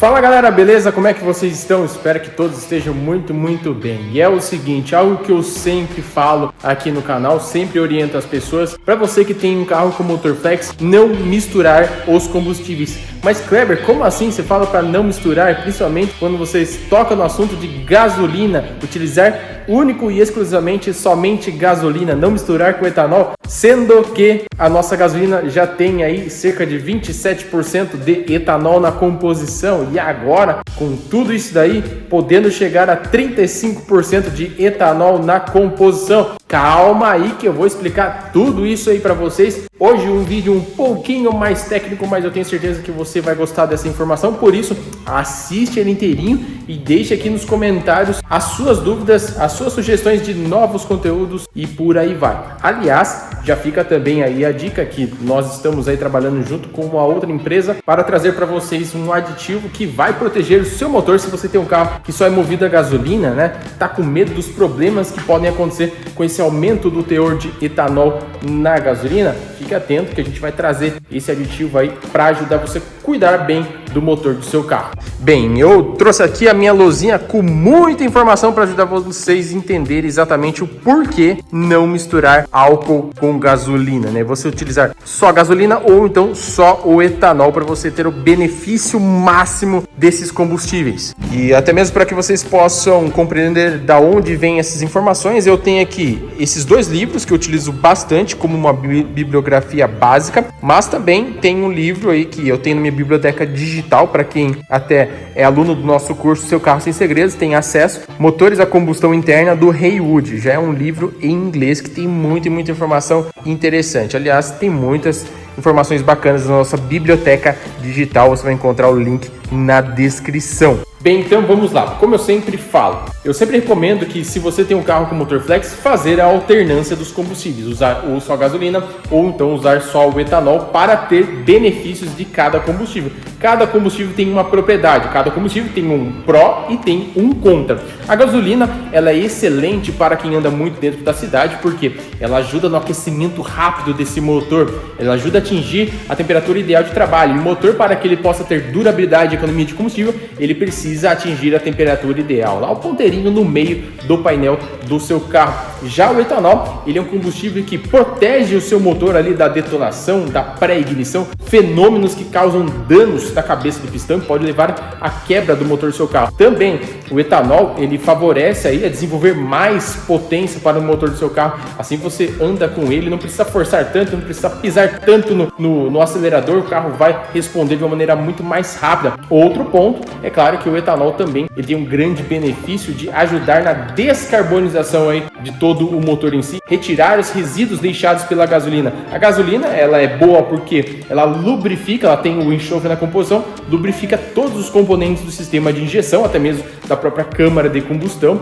Fala galera, beleza? Como é que vocês estão? Espero que todos estejam muito bem. E é o seguinte, algo que eu sempre falo aqui no canal, sempre oriento as pessoas, para você que tem um carro com motor flex, não misturar os combustíveis. Mas Kleber, como assim você fala para não misturar, principalmente quando vocês tocam no assunto de gasolina, utilizar único e exclusivamente somente gasolina, não misturar com etanol, sendo que a nossa gasolina já tem aí cerca de 27% de etanol na composição e agora, com tudo isso daí, podendo chegar a 35% de etanol na composição. Calma aí que eu vou explicar tudo isso aí para vocês. Hoje um vídeo um pouquinho mais técnico, mas eu tenho certeza que você vai gostar dessa informação, por isso assiste ele inteirinho e deixe aqui nos comentários as suas dúvidas, as suas sugestões de novos conteúdos e por aí vai. Aliás, já fica também aí a dica que nós estamos aí trabalhando junto com uma outra empresa para trazer para vocês um aditivo que vai proteger o seu motor. Se você tem um carro que só é movido a gasolina, né, tá com medo dos problemas que podem acontecer com esse aumento do teor de etanol na gasolina, fique atento que a gente vai trazer esse aditivo aí para ajudar você a cuidar bem do motor do seu carro. Bem, eu trouxe aqui a minha lousinha com muita informação para ajudar vocês a entenderem exatamente o porquê não misturar álcool com gasolina, né? Você utilizar só gasolina ou então só o etanol para você ter o benefício máximo desses combustíveis. E até mesmo para que vocês possam compreender da onde vêm essas informações, eu tenho aqui esses dois livros que eu utilizo bastante como uma bibliografia básica, mas também tem um livro aí que eu tenho na minha biblioteca digital para quem até é aluno do nosso curso Seu Carro Sem Segredos, tem acesso, Motores a Combustão Interna do Haywood. Já é um livro em inglês que tem muita informação interessante. Aliás, tem muitas informações bacanas na nossa biblioteca digital, você vai encontrar o link na descrição. Bem, então vamos lá. Como eu sempre falo, eu sempre recomendo que se você tem um carro com motor flex, fazer a alternância dos combustíveis, usar ou só gasolina ou então usar só o etanol para ter benefícios de cada combustível. Cada combustível tem uma propriedade, cada combustível tem um pró e tem um contra. A gasolina, ela é excelente para quem anda muito dentro da cidade, porque ela ajuda no aquecimento rápido desse motor, ela ajuda a atingir a temperatura ideal de trabalho. E o motor, para que ele possa ter durabilidade e economia de combustível, ele precisa atingir a temperatura ideal, lá o ponteirinho no meio do painel do seu carro. Já o etanol, ele é um combustível que protege o seu motor ali da detonação, da pré-ignição, fenômenos que causam danos na cabeça do pistão e pode levar à quebra do motor do seu carro. Também o etanol, ele favorece aí a desenvolver mais potência para o motor do seu carro, assim você anda com ele, não precisa forçar tanto, não precisa pisar tanto no acelerador, o carro vai responder de uma maneira muito mais rápida. Outro ponto, é claro que o etanol também ele tem um grande benefício de ajudar na descarbonização aí de todo o motor em si, retirar os resíduos deixados pela gasolina. A gasolina, ela é boa porque ela lubrifica, ela tem o enxofre na composição, lubrifica todos os componentes do sistema de injeção, até mesmo da própria câmara de combustão,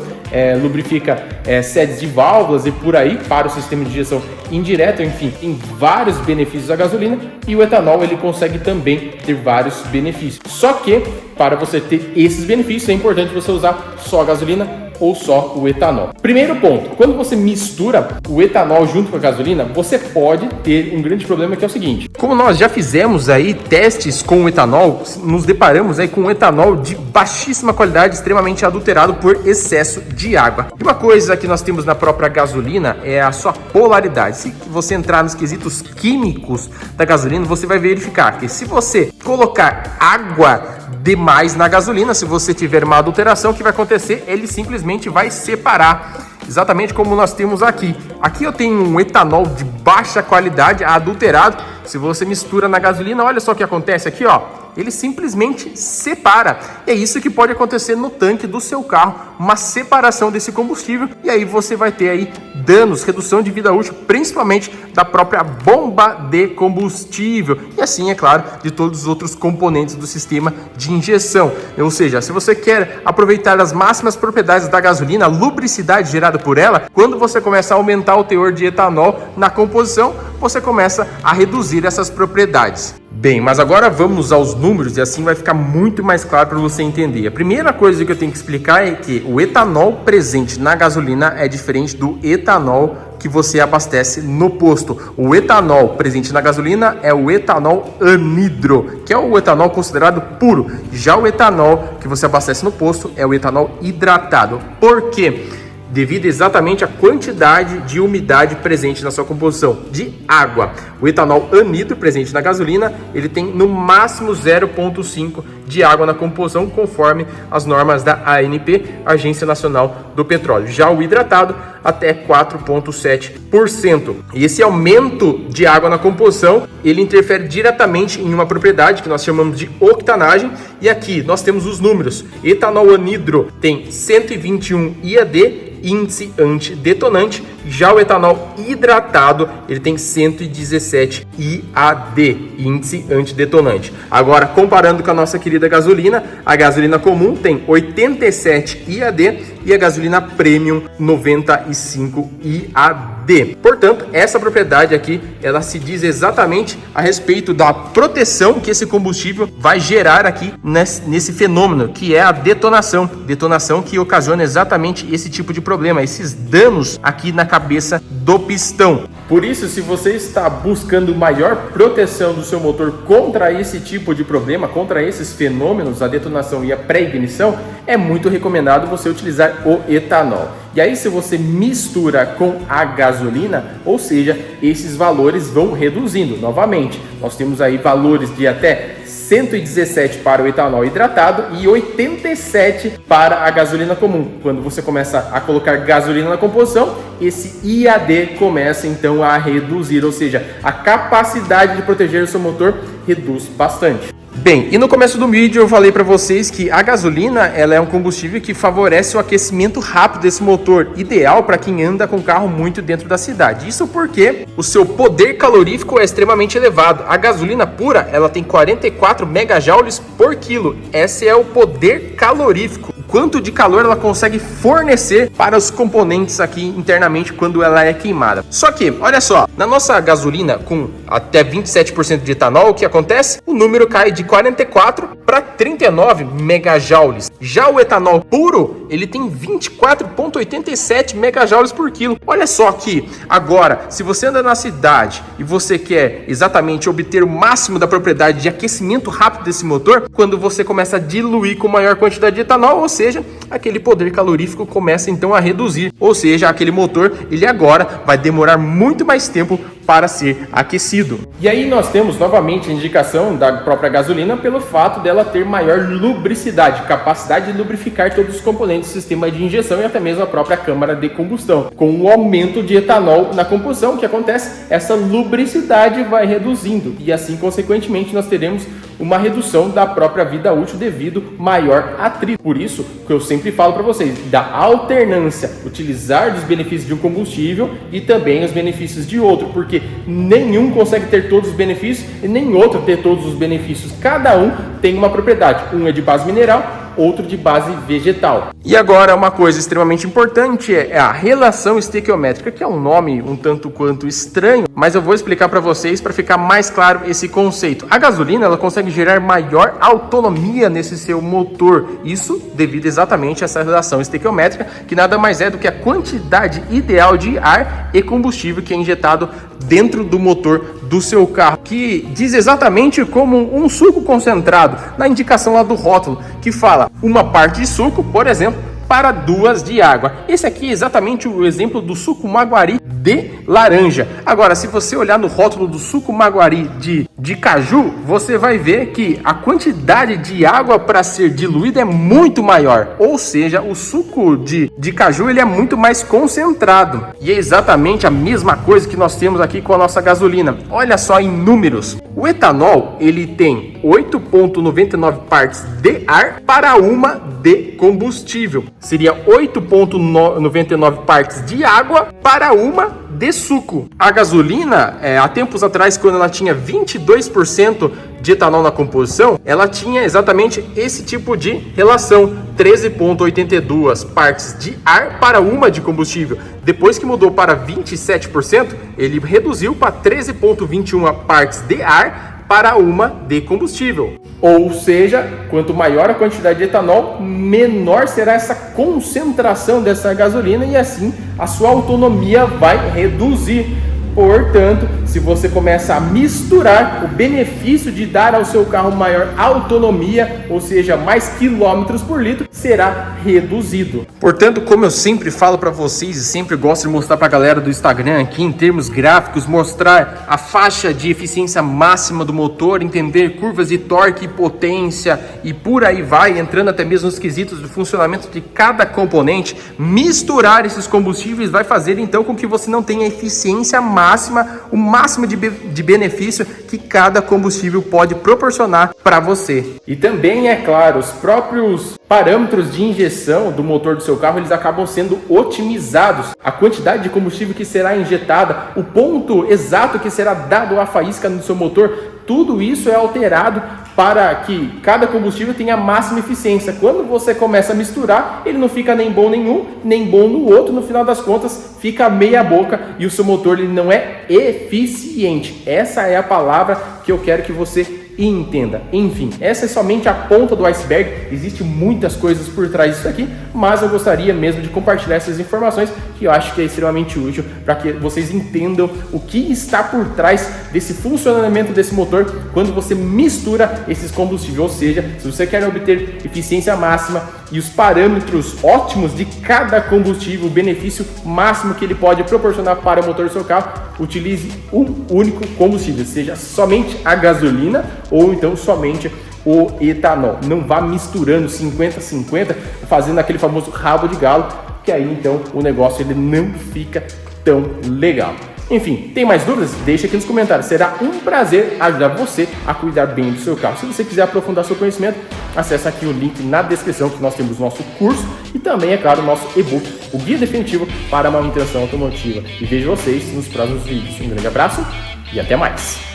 lubrifica sedes de válvulas e por aí para o sistema de injeção indireta, enfim, tem vários benefícios da gasolina e o etanol ele consegue também ter vários benefícios. Só que para você ter esses benefícios é importante você usar só a gasolina ou só o etanol. Primeiro ponto, quando você mistura o etanol junto com a gasolina, você pode ter um grande problema que é o seguinte: como nós já fizemos aí testes com o etanol, nos deparamos aí com um etanol de baixíssima qualidade, extremamente adulterado por excesso de água. E uma coisa que nós temos na própria gasolina é a sua polaridade. Se você entrar nos quesitos químicos da gasolina, você vai verificar que se você colocar água demais na gasolina, se você tiver uma adulteração, o que vai acontecer? Ele simplesmente vai separar, exatamente como nós temos aqui. Aqui eu tenho um etanol de baixa qualidade, adulterado. Se você mistura na gasolina, olha só o que acontece aqui, ó. Ele simplesmente separa. E é isso que pode acontecer no tanque do seu carro, uma separação desse combustível, e aí você vai ter aí danos, redução de vida útil, principalmente da própria bomba de combustível, e assim, é claro, de todos os outros componentes do sistema de injeção. Ou seja, se você quer aproveitar as máximas propriedades da gasolina, a lubricidade gerada por ela, quando você começa a aumentar o teor de etanol na composição, você começa a reduzir essas propriedades. Bem, mas agora vamos aos números e assim vai ficar muito mais claro para você entender. A primeira coisa que eu tenho que explicar é que o etanol presente na gasolina é diferente do etanol que você abastece no posto. O etanol presente na gasolina é o etanol anidro, que é o etanol considerado puro. Já o etanol que você abastece no posto é o etanol hidratado. Por quê? Devido exatamente à quantidade de umidade presente na sua composição de água. O etanol anidro presente na gasolina, ele tem no máximo 0,5 de água na composição, conforme as normas da ANP, Agência Nacional do Petróleo. Já o hidratado, até 4,7%. E esse aumento de água na composição, ele interfere diretamente em uma propriedade que nós chamamos de octanagem. E aqui nós temos os números. Etanol anidro tem 121 IAD, índice antidetonante. Já o etanol hidratado, ele tem 117 IAD, índice antidetonante. Agora, comparando com a nossa querida gasolina, a gasolina comum tem 87 IAD e a gasolina premium 95 IAD. Portanto, essa propriedade aqui, ela se diz exatamente a respeito da proteção que esse combustível vai gerar aqui nesse fenômeno, que é a detonação. Detonação que ocasiona exatamente esse tipo de problema, esses danos aqui na cabeça do pistão. Por isso, se você está buscando maior proteção do seu motor contra esse tipo de problema, contra esses fenômenos, a detonação e a pré-ignição, é muito recomendado você utilizar o etanol. E aí, se você mistura com a gasolina, ou seja, esses valores vão reduzindo novamente. Nós temos aí valores de até 117 para o etanol hidratado e 87 para a gasolina comum. Quando você começa a colocar gasolina na composição, esse IAD começa então a reduzir, ou seja, a capacidade de proteger o seu motor reduz bastante. Bem, e no começo do vídeo eu falei para vocês que a gasolina, ela é um combustível que favorece o aquecimento rápido desse motor, ideal para quem anda com carro muito dentro da cidade. Isso porque o seu poder calorífico é extremamente elevado. A gasolina pura, ela tem 44 megajoules por quilo. Esse é o poder calorífico. O quanto de calor ela consegue fornecer para os componentes aqui internamente quando ela é queimada. Só que, olha só, na nossa gasolina com até 27% de etanol, o que acontece? O número cai de 44 para 39 megajoules. Já o etanol puro, ele tem 24,87 megajoules por quilo. Olha só aqui, agora, se você anda na cidade e você quer exatamente obter o máximo da propriedade de aquecimento rápido desse motor, quando você começa a diluir com maior quantidade de etanol, ou seja, aquele poder calorífico começa então a reduzir, ou seja, aquele motor, ele agora vai demorar muito mais tempo para ser aquecido. E aí nós temos novamente a indicação da própria gasolina pelo fato dela ter maior lubricidade, capacidade de lubrificar todos os componentes do sistema de injeção e até mesmo a própria câmara de combustão. Com o aumento de etanol na composição, o que acontece? Essa lubricidade vai reduzindo e assim, consequentemente, nós teremos uma redução da própria vida útil devido maior atrito. Por isso, que eu sempre falo para vocês, da alternância, utilizar dos benefícios de um combustível e também os benefícios de outro, porque nenhum consegue ter todos os benefícios e nem outro ter todos os benefícios. Cada um tem uma propriedade, um é de base mineral, outro de base vegetal. E agora uma coisa extremamente importante é a relação estequiométrica, que é um nome um tanto quanto estranho, mas eu vou explicar para vocês para ficar mais claro esse conceito. A gasolina, ela consegue gerar maior autonomia nesse seu motor, isso devido exatamente a essa relação estequiométrica, que nada mais é do que a quantidade ideal de ar e combustível que é injetado dentro do motor do seu carro, que diz exatamente como um suco concentrado, na indicação lá do rótulo, que fala uma parte de suco, por exemplo, para 2 de água. Esse aqui é exatamente o exemplo do suco Maguari de laranja. Agora, se você olhar no rótulo do suco Maguari de caju, você vai ver que a quantidade de água para ser diluída é muito maior. Ou seja, o suco de caju, ele é muito mais concentrado. E é exatamente a mesma coisa que nós temos aqui com a nossa gasolina. Olha só em números. O etanol, ele tem 8,99 partes de ar para 1 de combustível. Seria 8,99 partes de água para 1 de suco. A gasolina, há tempos atrás, quando ela tinha 22% de etanol na composição, ela tinha exatamente esse tipo de relação, 13,82 partes de ar para 1 de combustível. Depois que mudou para 27%, ele reduziu para 13,21 partes de ar para uma de combustível. Ou seja, quanto maior a quantidade de etanol, menor será essa concentração dessa gasolina e assim a sua autonomia vai reduzir. Portanto, se você começa a misturar, o benefício de dar ao seu carro maior autonomia, ou seja, mais quilômetros por litro, será reduzido. Portanto, como eu sempre falo para vocês e sempre gosto de mostrar para a galera do Instagram aqui em termos gráficos, mostrar a faixa de eficiência máxima do motor, entender curvas de torque e potência e por aí vai, entrando até mesmo nos quesitos do funcionamento de cada componente, misturar esses combustíveis vai fazer então com que você não tenha eficiência máxima, o máximo de benefício que cada combustível pode proporcionar para você. E também, é claro, os próprios parâmetros de injeção do motor do seu carro, eles acabam sendo otimizados. A quantidade de combustível que será injetada, o ponto exato que será dado à faísca no seu motor, tudo isso é alterado para que cada combustível tenha a máxima eficiência. Quando você começa a misturar, ele não fica nem bom nenhum, nem bom no outro, no final das contas fica meia boca e o seu motor ele não é eficiente. Essa é a palavra que eu quero que você entenda. Enfim, essa é somente a ponta do iceberg, existem muitas coisas por trás disso aqui, mas eu gostaria mesmo de compartilhar essas informações que eu acho que é extremamente útil para que vocês entendam o que está por trás desse funcionamento desse motor quando você mistura esses combustíveis, ou seja, se você quer obter eficiência máxima e os parâmetros ótimos de cada combustível, o benefício máximo que ele pode proporcionar para o motor do seu carro, utilize um único combustível, seja somente a gasolina ou então somente o etanol. Não vá misturando 50-50, fazendo aquele famoso rabo de galo, que aí então o negócio ele não fica tão legal. Enfim, tem mais dúvidas? Deixa aqui nos comentários. Será um prazer ajudar você a cuidar bem do seu carro. Se você quiser aprofundar seu conhecimento, acesse aqui o link na descrição que nós temos nosso curso e também, é claro, o nosso e-book, o Guia Definitivo para a Manutenção Automotiva. E vejo vocês nos próximos vídeos. Um grande abraço e até mais!